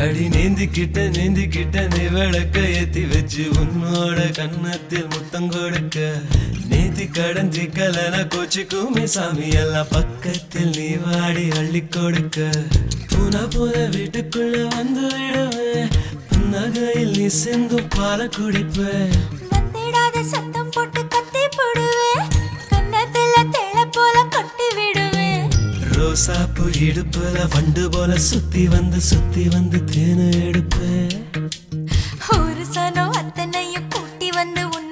அடி நீந்திக்கிட்ட நீ விளக்க ஏத்தி வச்சு உன்னோட கன்னத்தில் முத்தம் கொடுக்க நீதி கடந்தி கலன கோச்சிக்குமே சாமி எல்லாம் பக்கத்தில் நீ வாடி அள்ளி கொடுக்க பூனா போல வீட்டுக்குள்ள வந்து விடுவேன் புன்னகையில் நீ சிந்தும் பால குடிப்பேன் வந்திடாத சத்தம் போட்டு கத்தி போடுவேன் கன்னத்துல தேள போல கொட்டி விடுவேன் ரோசாப்பு இடுப்புல வண்டு போல சுத்தி வந்து தேனை எடுப்பேன் ஒரு சனம் அத்தனையும் கூட்டி வந்து உன்னை